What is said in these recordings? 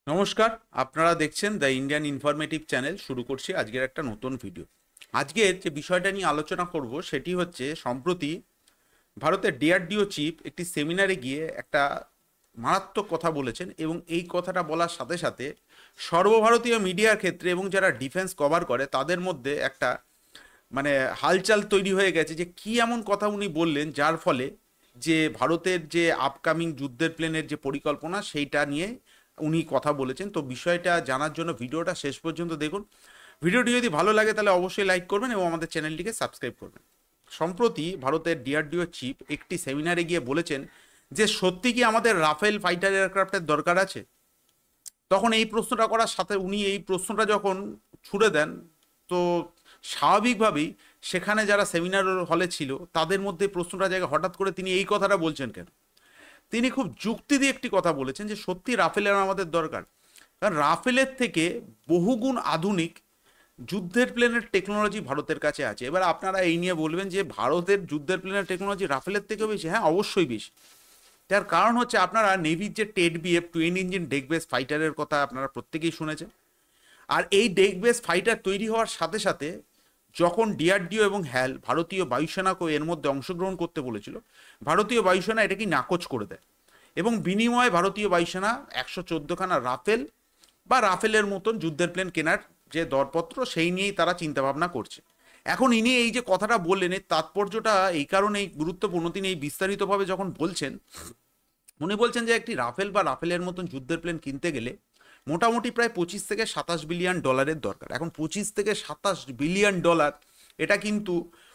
নমস্কার, আপনারা দেখছেন দ্য ইন্ডিয়ান ইনফরমেটিভ চ্যানেল। শুরু করছি আজকের একটা নতুন ভিডিও। আজকের যে বিষয়টা নিয়ে আলোচনা করব সেটি হচ্ছে সম্প্রতি ভারতের ডিআরডিও চিফ একটি সেমিনারে গিয়ে একটা মারাত্মক কথা বলেছেন, এবং এই কথাটা বলার সাথে সাথে সর্বভারতীয় মিডিয়ার ক্ষেত্রে এবং যারা ডিফেন্স কভার করে তাদের মধ্যে একটা হালচাল তৈরি হয়ে গেছে যে কি এমন কথা উনি বললেন যার ফলে যে ভারতের যে আপকামিং যুদ্ধের প্ল্যানের যে পরিকল্পনা সেইটা নিয়ে উনি কথা বলেছেন। তো বিষয়টা জানার জন্য ভিডিওটা শেষ পর্যন্ত দেখুন। ভিডিওটি যদি ভালো লাগে তাহলে অবশ্যই লাইক করবেন এবং আমাদের চ্যানেলটিকে সাবস্ক্রাইব করবেন। সম্প্রতি ভারতের ডিআরডিও চিফ একটি সেমিনারে গিয়ে বলেছেন যে সত্যি কি আমাদের রাফেল ফাইটার এয়ারক্রাফটের দরকার আছে। তখন এই প্রশ্নটা করার সাথে উনি এই প্রশ্নটা যখন ছুড়ে দেন, তো স্বাভাবিকভাবেই সেখানে যারা সেমিনার হলে ছিল তাদের মধ্যে প্রশ্নটা জায়গা হঠাৎ করে তিনি এই কথাটা বলছেন কেন। তিনি খুব যুক্তি দিয়ে একটি কথা বলেছেন যে সত্যি রাফেলের আমাদের দরকার, কারণ রাফেলের থেকে বহুগুণ আধুনিক যুদ্ধের প্লেনের টেকনোলজি ভারতের কাছে আছে। এবার আপনারা এই নিয়ে বলবেন যে ভারতের যুদ্ধের প্লেনের টেকনোলজি রাফেলের থেকেও বেশি। হ্যাঁ, অবশ্যই বেশি। তার কারণ হচ্ছে আপনারা নেভির যে টেড বিএফ টুইন ইঞ্জিন ডেক বেস ফাইটারের কথা আপনারা প্রত্যেকেই শুনেছেন। আর এই ডেক বেস ফাইটার তৈরি হওয়ার সাথে সাথে যখন ডিআরডিও এবং হ্যাল ভারতীয় বায়ুসেনাকেও এর মধ্যে অংশগ্রহণ করতে বলেছিল, ভারতীয় বায়ুসেনা এটাকে নাকচ করে দেয় এবং বিনিময়ে ভারতীয় বায়ুসেনা 114খানা রাফেল বা রাফেলের মতন যুদ্ধের প্লেন কেনার যে দরপত্র সেই নিয়েই তারা চিন্তাভাবনা করছে। এখন ইনি এই যে কথাটা বললেন এর তাৎপর্যটা এই কারণেই গুরুত্বপূর্ণ, তিনি এই বিস্তারিতভাবে যখন বলছেন, উনি বলছেন যে একটি রাফেল বা রাফেলের মতন যুদ্ধের প্লেন কিনতে গেলে মোটামুটি প্রায় 25 থেকে 27 বিলিয়ন ডলারের দরকার। এখন 25 থেকে 27 বিলিয়ন ডলার, এটা কিন্তু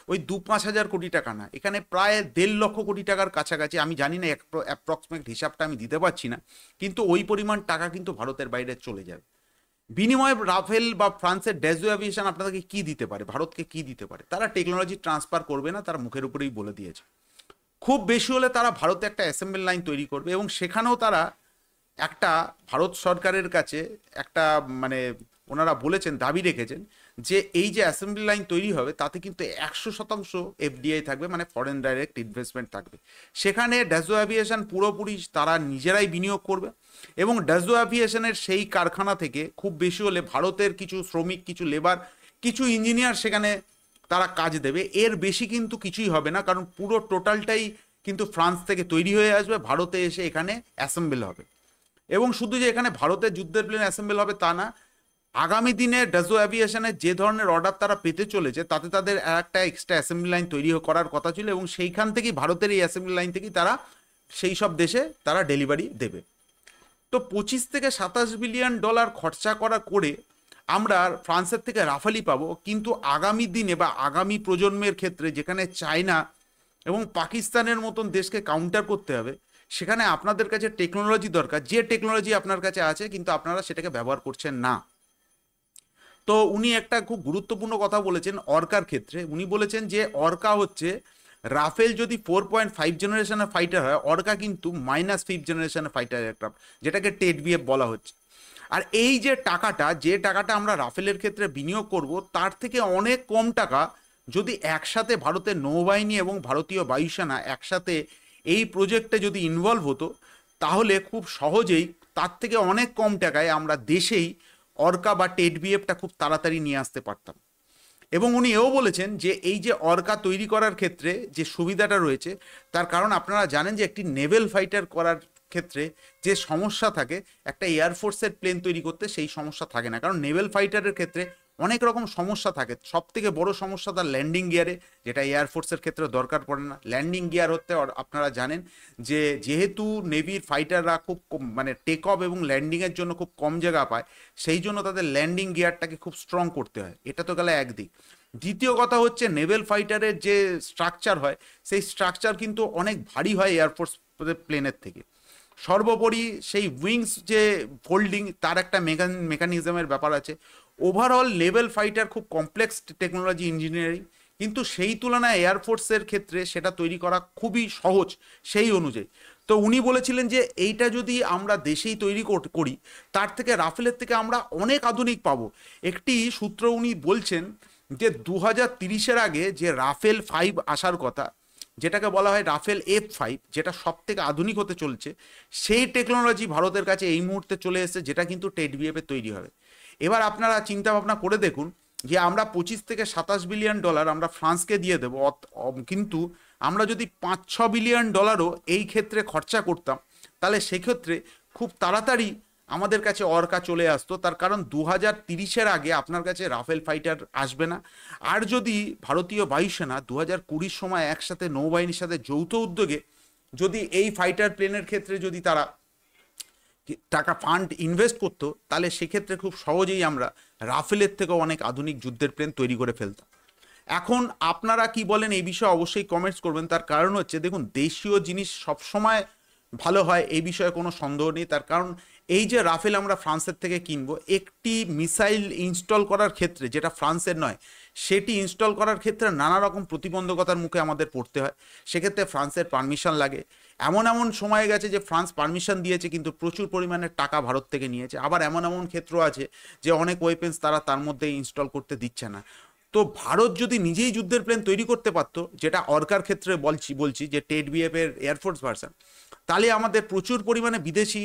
ওই 2-5 হাজার কোটি টাকা না, এখানে প্রায় 1.5 লক্ষ কোটি টাকার কাছাকাছি। আমি জানি না অ্যাপ্রক্সিমেট হিসাবটা আমি দিতে পারছি না, কিন্তু ওই পরিমাণ টাকা কিন্তু ভারতের বাইরে চলে যাবে। বিনিময়ে রাফেল বা ফ্রান্সের ড্যাজো অ্যাভিয়েশন আপনাদেরকে কি দিতে পারে, ভারতকে কি দিতে পারে? তারা টেকনোলজি ট্রান্সফার করবে না, তারা মুখের উপরেই বলে দিয়েছে। খুব বেশি হলে তারা ভারতে একটা অ্যাসেম্বল লাইন তৈরি করবে, এবং সেখানেও তারা একটা ভারত সরকারের কাছে একটা ওনারা বলেছেন, দাবি রেখেছেন যে এই যে অ্যাসেম্বলি লাইন তৈরি হবে তাতে কিন্তু 100% এফডিআই থাকবে, মানে ফরেন ডাইরেক্ট ইনভেস্টমেন্ট থাকবে। সেখানে ড্যাজো অ্যাভিয়েশন পুরোপুরি তারা নিজেরাই বিনিয়োগ করবে, এবং ড্যাজো অ্যাভিয়েশনের সেই কারখানা থেকে খুব বেশি হলে ভারতের কিছু শ্রমিক, কিছু লেবার, কিছু ইঞ্জিনিয়ার সেখানে তারা কাজ দেবে। এর বেশি কিন্তু কিছুই হবে না, কারণ পুরো টোটালটাই কিন্তু ফ্রান্স থেকে তৈরি হয়ে আসবে, ভারতে এসে এখানে অ্যাসেম্বল হবে। এবং শুধু যে এখানে ভারতের যুদ্ধের প্লেন অ্যাসেম্বল হবে তা না, আগামী দিনে ডাজো অ্যাভিয়েশনের যে ধরনের অর্ডার তারা পেতে চলেছে তাতে তাদের একটা এক্সট্রা অ্যাসেম্বলি লাইন তৈরি করার কথা ছিল, এবং সেইখান থেকেই ভারতের এই অ্যাসেম্বলি লাইন থেকেই তারা সেই সব দেশে তারা ডেলিভারি দেবে। তো 25 থেকে 27 বিলিয়ন ডলার খরচা করে আমরা ফ্রান্সের থেকে রাফালি পাবো, কিন্তু আগামী দিনে বা আগামী প্রজন্মের ক্ষেত্রে যেখানে চায়না এবং পাকিস্তানের মতন দেশকে কাউন্টার করতে হবে, সেখানে আপনাদের কাছে টেকনোলজি দরকার, যে টেকনোলজি আপনার কাছে আছে কিন্তু আপনারা সেটাকে ব্যবহার করছেন না। তো উনি একটা খুব গুরুত্বপূর্ণ কথা বলেছেন অর্কার ক্ষেত্রে। উনি বলেছেন যে অর্কা হচ্ছে, রাফেল যদি 4.5 জেনারেশনের ফাইটার হয়, অর্কা কিন্তু -5 জেনারেশনের ফাইটার এয়ারক্রাফট, যেটাকে টেড বিএফ বলা হচ্ছে। আর এই যে টাকাটা আমরা রাফেলের ক্ষেত্রে বিনিয়োগ করব, তার থেকে অনেক কম টাকা যদি একসাথে ভারতের নৌবাহিনী এবং ভারতীয় বায়ুসেনা একসাথে এই প্রজেক্টে যদি ইনভলভ হতো, তাহলে খুব সহজেই তার থেকে অনেক কম টাকায় আমরা দেশেই অর্কা বা টেড বিএফটা খুব তাড়াতাড়ি নিয়ে আসতে পারতাম। এবং উনি এও বলেছেন যে এই যে অর্কা তৈরি করার ক্ষেত্রে যে সুবিধাটা রয়েছে, তার কারণ আপনারা জানেন যে একটি নেভেল ফাইটার করার ক্ষেত্রে যে সমস্যা থাকে একটা এয়ারফোর্সের প্লেন তৈরি করতে, সেই সমস্যা থাকে না। কারণ নেভেল ফাইটারের ক্ষেত্রে অনেক রকম সমস্যা থাকে, সব থেকে বড় সমস্যা তার ল্যান্ডিং গিয়ারে, যেটা এয়ারফোর্সের ক্ষেত্রে দরকার পড়ে না। ল্যান্ডিং গিয়ার হতে আপনারা জানেন যে যেহেতু নেভির ফাইটাররা খুব টেক অফ এবং ল্যান্ডিংয়ের জন্য খুব কম জায়গা পায়, সেই জন্য তাদের ল্যান্ডিং গিয়ারটাকে খুব স্ট্রং করতে হয়। এটা তো গেল একদিক। দ্বিতীয় কথা হচ্ছে নেভেল ফাইটারের যে স্ট্রাকচার হয়, সেই স্ট্রাকচার কিন্তু অনেক ভারী হয় এয়ারফোর্স প্লেনের থেকে। সর্বোপরি সেই উইংস যে ফোল্ডিং, তার একটা মেকানিজমের ব্যাপার আছে। ওভারঅল নেভেল ফাইটার খুব কমপ্লেক্স টেকনোলজি ইঞ্জিনিয়ারিং, কিন্তু সেই তুলনায় এয়ারফোর্সের ক্ষেত্রে সেটা তৈরি করা খুবই সহজ সেই অনুযায়ী। তো উনি বলেছিলেন যে এইটা যদি আমরা দেশেই তৈরি করি, তার থেকে রাফেলের থেকে আমরা অনেক আধুনিক পাবো। একটি সূত্র উনি বলছেন যে 2030-এর আগে যে রাফেল 5 আসার কথা, যেটাকে বলা হয় রাফেল F5, যেটা সব থেকে আধুনিক হতে চলছে, সেই টেকনোলজি ভারতের কাছে এই মুহূর্তে চলে এসেছে, যেটা কিন্তু টেডবিএফে তৈরি হবে। এবার আপনারা চিন্তা ভাবনা করে দেখুন যে আমরা 25 থেকে 27 বিলিয়ন ডলার আমরা ফ্রান্সকে দিয়ে দেবো, কিন্তু আমরা যদি 5-6 বিলিয়ন ডলারও এই ক্ষেত্রে খরচা করতাম, তাহলে সেক্ষেত্রে খুব তাড়াতাড়ি আমাদের কাছে অর্কা চলে আসতো। তার কারণ 2030-এর আগে আপনার কাছে রাফেল ফাইটার আসবে না। আর যদি ভারতীয় বায়ুসেনা 2020-র সময় একসাথে নৌবাহিনীর সাথে যৌথ উদ্যোগে যদি এই ফাইটার প্লেনের ক্ষেত্রে যদি তারা টাকা ফান্ড ইনভেস্ট করতো, তাহলে সেক্ষেত্রে খুব সহজেই আমরা রাফেলের থেকেও অনেক আধুনিক যুদ্ধের প্লেন তৈরি করে ফেলতাম। এখন আপনারা কি বলেন এই বিষয়ে অবশ্যই কমেন্টস করবেন। তার কারণ হচ্ছে, দেখুন, দেশীয় জিনিস সবসময় ভালো হয়, এই বিষয়ে কোনো সন্দেহ নেই। তার কারণ এই যে রাফেল আমরা ফ্রান্সের থেকে কিনবো, একটি মিসাইল ইনস্টল করার ক্ষেত্রে, যেটা ফ্রান্সের নয়, সেটি ইনস্টল করার ক্ষেত্রে নানা রকম প্রতিবন্ধকতার মুখে আমাদের পড়তে হয়। সেক্ষেত্রে ফ্রান্সের পারমিশন লাগে। এমন এমন সময় গেছে যে ফ্রান্স পারমিশন দিয়েছে কিন্তু প্রচুর পরিমাণে টাকা ভারত থেকে নিয়েছে। আবার এমন এমন ক্ষেত্র আছে যে অনেক ওয়েপেন্স তারা তার মধ্যে ইনস্টল করতে দিচ্ছে না। তো ভারত যদি নিজেই যুদ্ধের প্লেন তৈরি করতে পারতো, যেটা অর্কার ক্ষেত্রে বলছি যে টেডবিএফ এর এয়ারফোর্স ভার্সন, তাহলে আমাদের প্রচুর পরিমাণে বিদেশি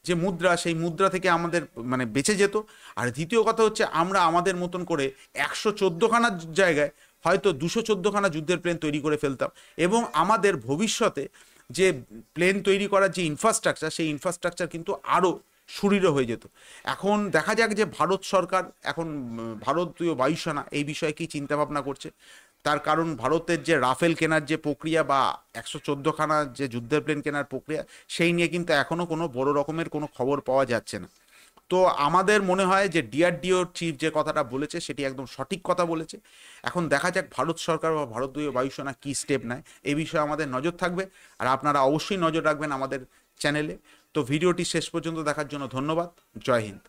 যে মুদ্রা, সেই মুদ্রা থেকে আমাদের মানে বেঁচে যেত। আর দ্বিতীয় কথা হচ্ছে, আমরা আমাদের মতন করে 114খানার জায়গায় হয়তো 214খানা যুদ্ধের প্লেন তৈরি করে ফেলতাম, এবং আমাদের ভবিষ্যতে যে প্লেন তৈরি করার যে ইনফ্রাস্ট্রাকচার, সেই ইনফ্রাস্ট্রাকচার কিন্তু আরও সুদৃঢ় হয়ে যেত। এখন দেখা যাক যে ভারত সরকার, এখন ভারতীয় বায়ুসেনা এই বিষয়ে কি চিন্তাভাবনা করছে। তার কারণ ভারতের যে রাফেল কেনার যে প্রক্রিয়া বা 114খানা যে যুদ্ধের প্লেন কেনার প্রক্রিয়া, সেই নিয়ে কিন্তু এখনও কোনো বড় রকমের কোনো খবর পাওয়া যাচ্ছে না। তো আমাদের মনে হয় যে ডিআরডিওর চিফ যে কথাটা বলেছে সেটি একদম সঠিক কথা বলেছে। এখন দেখা যাক ভারত সরকার বা ভারতীয় বায়ুসেনা কী স্টেপ নেয়, এই বিষয়ে আমাদের নজর থাকবে। আর আপনারা অবশ্যই নজর রাখবেন আমাদের চ্যানেলে। তো ভিডিওটি শেষ পর্যন্ত দেখার জন্য ধন্যবাদ। জয় হিন্দ।